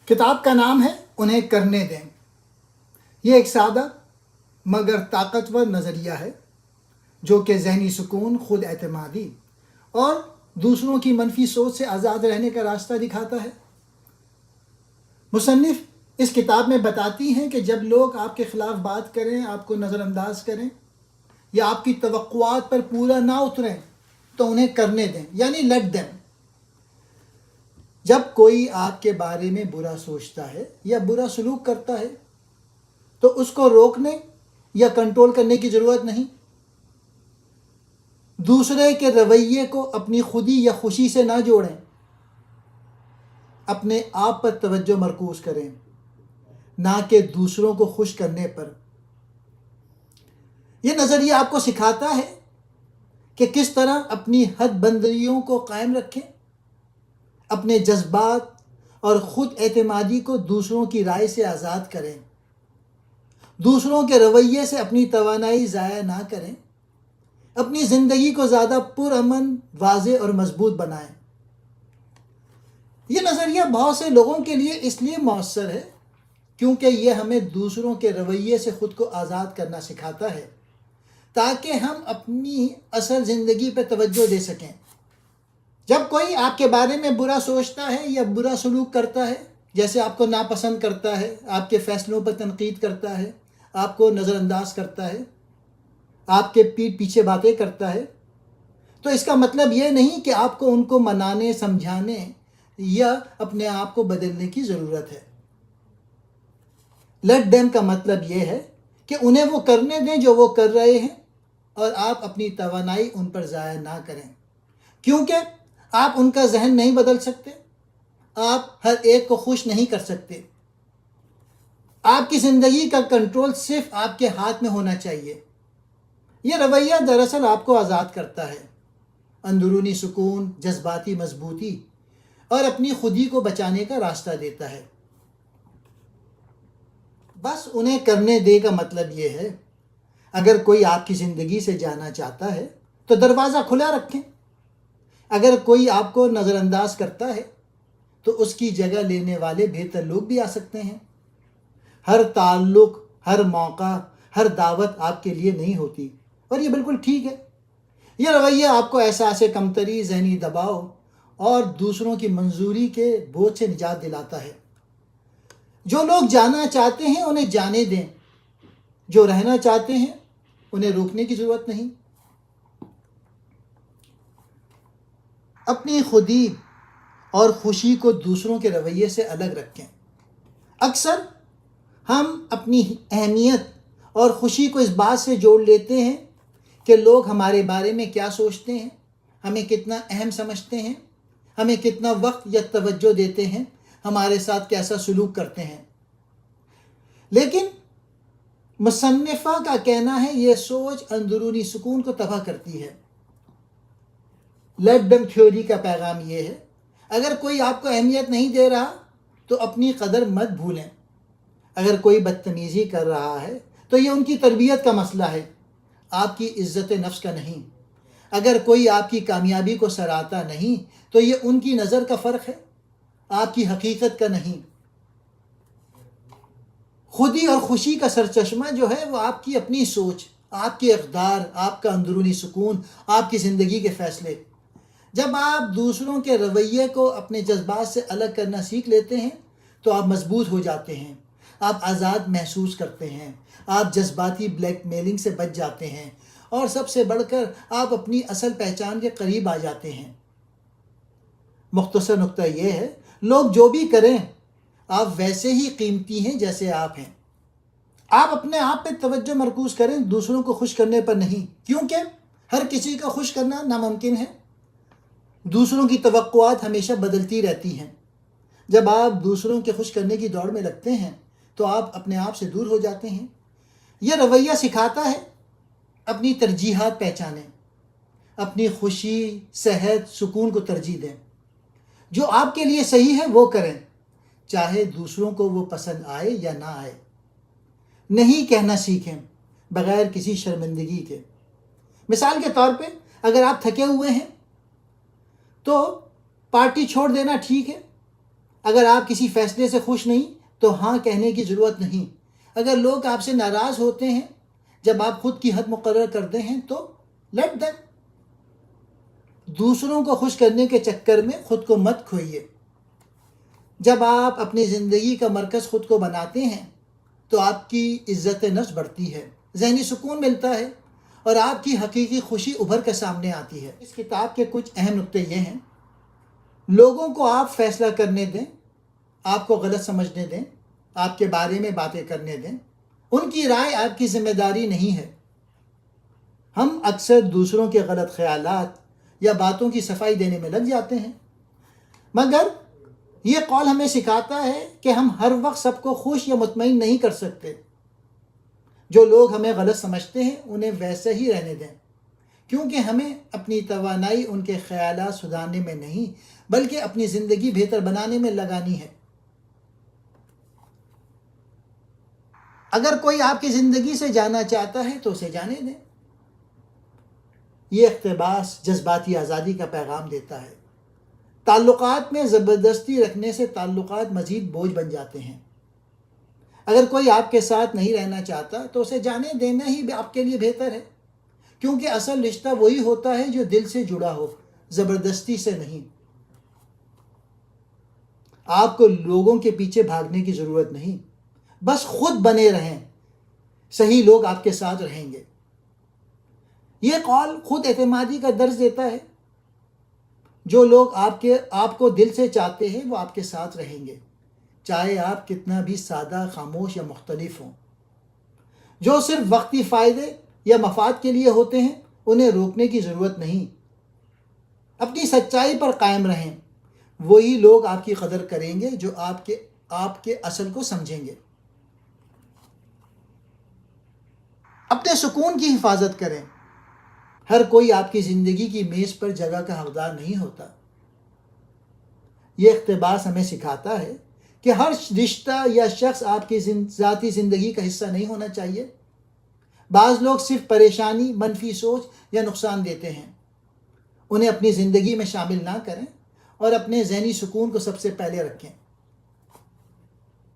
کتاب کا نام ہے انہیں کرنے دیں۔ یہ ایک سادہ مگر طاقتور نظریہ ہے جو کہ ذہنی سکون، خود اعتمادی اور دوسروں کی منفی سوچ سے آزاد رہنے کا راستہ دکھاتا ہے۔ مصنف اس کتاب میں بتاتی ہیں کہ جب لوگ آپ کے خلاف بات کریں، آپ کو نظر انداز کریں یا آپ کی توقعات پر پورا نہ اتریں تو انہیں کرنے دیں، یعنی لیٹ دیم۔ جب کوئی آپ کے بارے میں برا سوچتا ہے یا برا سلوک کرتا ہے تو اس کو روکنے یا کنٹرول کرنے کی ضرورت نہیں۔ دوسرے کے رویے کو اپنی خودی یا خوشی سے نہ جوڑیں، اپنے آپ پر توجہ مرکوز کریں، نہ کہ دوسروں کو خوش کرنے پر۔ یہ نظریہ آپ کو سکھاتا ہے کہ کس طرح اپنی حد بندیوں کو قائم رکھیں، اپنے جذبات اور خود اعتمادی کو دوسروں کی رائے سے آزاد کریں، دوسروں کے رویے سے اپنی توانائی ضائع نہ کریں، اپنی زندگی کو زیادہ پرامن، واضح اور مضبوط بنائیں۔ یہ نظریہ بہت سے لوگوں کے لیے اس لیے مؤثر ہے کیونکہ یہ ہمیں دوسروں کے رویے سے خود کو آزاد کرنا سکھاتا ہے تاکہ ہم اپنی اصل زندگی پہ توجہ دے سکیں۔ جب کوئی آپ کے بارے میں برا سوچتا ہے یا برا سلوک کرتا ہے، جیسے آپ کو ناپسند کرتا ہے، آپ کے فیصلوں پر تنقید کرتا ہے، آپ کو نظر انداز کرتا ہے، آپ کے پیٹھ پیچھے باتیں کرتا ہے، تو اس کا مطلب یہ نہیں کہ آپ کو ان کو منانے، سمجھانے یا اپنے آپ کو بدلنے کی ضرورت ہے۔ لیٹ دیم کا مطلب یہ ہے کہ انہیں وہ کرنے دیں جو وہ کر رہے ہیں اور آپ اپنی توانائی ان پر ضائع نہ کریں، کیونکہ آپ ان کا ذہن نہیں بدل سکتے، آپ ہر ایک کو خوش نہیں کر سکتے۔ آپ کی زندگی کا کنٹرول صرف آپ کے ہاتھ میں ہونا چاہیے۔ یہ رویہ دراصل آپ کو آزاد کرتا ہے، اندرونی سکون، جذباتی مضبوطی اور اپنی خودی کو بچانے کا راستہ دیتا ہے۔ بس انہیں کرنے دے کا مطلب یہ ہے، اگر کوئی آپ کی زندگی سے جانا چاہتا ہے تو دروازہ کھلا رکھیں۔ اگر کوئی آپ کو نظر انداز کرتا ہے تو اس کی جگہ لینے والے بہتر لوگ بھی آ سکتے ہیں۔ ہر تعلق، ہر موقع، ہر دعوت آپ کے لیے نہیں ہوتی، اور یہ بالکل ٹھیک ہے۔ یہ رویہ آپ کو احساس کمتری، ذہنی دباؤ اور دوسروں کی منظوری کے بوجھ سے نجات دلاتا ہے۔ جو لوگ جانا چاہتے ہیں انہیں جانے دیں، جو رہنا چاہتے ہیں انہیں روکنے کی ضرورت نہیں۔ اپنی خودی اور خوشی کو دوسروں کے رویے سے الگ رکھیں۔ اکثر ہم اپنی اہمیت اور خوشی کو اس بات سے جوڑ لیتے ہیں کہ لوگ ہمارے بارے میں کیا سوچتے ہیں، ہمیں کتنا اہم سمجھتے ہیں، ہمیں کتنا وقت یا توجہ دیتے ہیں، ہمارے ساتھ کیسا سلوک کرتے ہیں۔ لیکن مصنفہ کا کہنا ہے یہ سوچ اندرونی سکون کو تباہ کرتی ہے۔ لیٹ دیم تھیوری کا پیغام یہ ہے، اگر کوئی آپ کو اہمیت نہیں دے رہا تو اپنی قدر مت بھولیں۔ اگر کوئی بدتمیزی کر رہا ہے تو یہ ان کی تربیت کا مسئلہ ہے، آپ کی عزت نفس کا نہیں۔ اگر کوئی آپ کی کامیابی کو سراہتا نہیں تو یہ ان کی نظر کا فرق ہے، آپ کی حقیقت کا نہیں۔ خودی اور خوشی کا سرچشمہ جو ہے وہ آپ کی اپنی سوچ، آپ کے اقدار، آپ کا اندرونی سکون، آپ کی زندگی کے فیصلے۔ جب آپ دوسروں کے رویے کو اپنے جذبات سے الگ کرنا سیکھ لیتے ہیں تو آپ مضبوط ہو جاتے ہیں، آپ آزاد محسوس کرتے ہیں، آپ جذباتی بلیک میلنگ سے بچ جاتے ہیں، اور سب سے بڑھ کر آپ اپنی اصل پہچان کے قریب آ جاتے ہیں۔ مختصر نقطہ یہ ہے، لوگ جو بھی کریں آپ ویسے ہی قیمتی ہیں جیسے آپ ہیں۔ آپ اپنے آپ پہ توجہ مرکوز کریں، دوسروں کو خوش کرنے پر نہیں، کیونکہ ہر کسی کو خوش کرنا ناممکن ہے۔ دوسروں کی توقعات ہمیشہ بدلتی رہتی ہیں۔ جب آپ دوسروں کے خوش کرنے کی دوڑ میں لگتے ہیں تو آپ اپنے آپ سے دور ہو جاتے ہیں۔ یہ رویہ سکھاتا ہے اپنی ترجیحات پہچانیں، اپنی خوشی، صحت، سکون کو ترجیح دیں۔ جو آپ کے لیے صحیح ہے وہ کریں، چاہے دوسروں کو وہ پسند آئے یا نہ آئے۔ نہیں کہنا سیکھیں بغیر کسی شرمندگی کے۔ مثال کے طور پہ اگر آپ تھکے ہوئے ہیں تو پارٹی چھوڑ دینا ٹھیک ہے، اگر آپ کسی فیصلے سے خوش نہیں تو ہاں کہنے کی ضرورت نہیں. اگر لوگ آپ سے ناراض ہوتے ہیں جب آپ خود کی حد مقرر کرتے ہیں تو لیٹ دیم. دوسروں کو خوش کرنے کے چکر میں خود کو مت کھوئیے. جب آپ اپنی زندگی کا مرکز خود کو بناتے ہیں تو آپ کی عزت نفس بڑھتی ہے، ذہنی سکون ملتا ہے اور آپ کی حقیقی خوشی ابھر کر سامنے آتی ہے. اس کتاب کے کچھ اہم نقطے یہ ہیں: لوگوں کو آپ فیصلہ کرنے دیں، آپ کو غلط سمجھنے دیں، آپ کے بارے میں باتیں کرنے دیں. ان کی رائے آپ کی ذمہ داری نہیں ہے. ہم اکثر دوسروں کے غلط خیالات یا باتوں کی صفائی دینے میں لگ جاتے ہیں، مگر یہ قول ہمیں سکھاتا ہے کہ ہم ہر وقت سب کو خوش یا مطمئن نہیں کر سکتے. جو لوگ ہمیں غلط سمجھتے ہیں انہیں ویسے ہی رہنے دیں، کیونکہ ہمیں اپنی توانائی ان کے خیالات سدھارنے میں نہیں بلکہ اپنی زندگی بہتر بنانے میں لگانی ہے. اگر کوئی آپ کی زندگی سے جانا چاہتا ہے تو اسے جانے دیں. یہ اقتباس جذباتی آزادی کا پیغام دیتا ہے. تعلقات میں زبردستی رکھنے سے تعلقات مزید بوجھ بن جاتے ہیں. اگر کوئی آپ کے ساتھ نہیں رہنا چاہتا تو اسے جانے دینا ہی آپ کے لیے بہتر ہے، کیونکہ اصل رشتہ وہی ہوتا ہے جو دل سے جڑا ہو، زبردستی سے نہیں. آپ کو لوگوں کے پیچھے بھاگنے کی ضرورت نہیں، بس خود بنے رہیں، صحیح لوگ آپ کے ساتھ رہیں گے. یہ قول خود اعتمادی کا درس دیتا ہے. جو لوگ آپ کو دل سے چاہتے ہیں وہ آپ کے ساتھ رہیں گے، چاہے آپ کتنا بھی سادہ، خاموش یا مختلف ہوں. جو صرف وقتی فائدے یا مفاد کے لیے ہوتے ہیں انہیں روکنے کی ضرورت نہیں. اپنی سچائی پر قائم رہیں. وہی لوگ آپ کی قدر کریں گے جو آپ کے اصل کو سمجھیں گے. اپنے سکون کی حفاظت کریں. ہر کوئی آپ کی زندگی کی میز پر جگہ کا حقدار نہیں ہوتا. یہ اقتباس ہمیں سکھاتا ہے کہ ہر رشتہ یا شخص آپ کی ذاتی زندگی کا حصہ نہیں ہونا چاہیے. بعض لوگ صرف پریشانی، منفی سوچ یا نقصان دیتے ہیں. انہیں اپنی زندگی میں شامل نہ کریں اور اپنے ذہنی سکون کو سب سے پہلے رکھیں.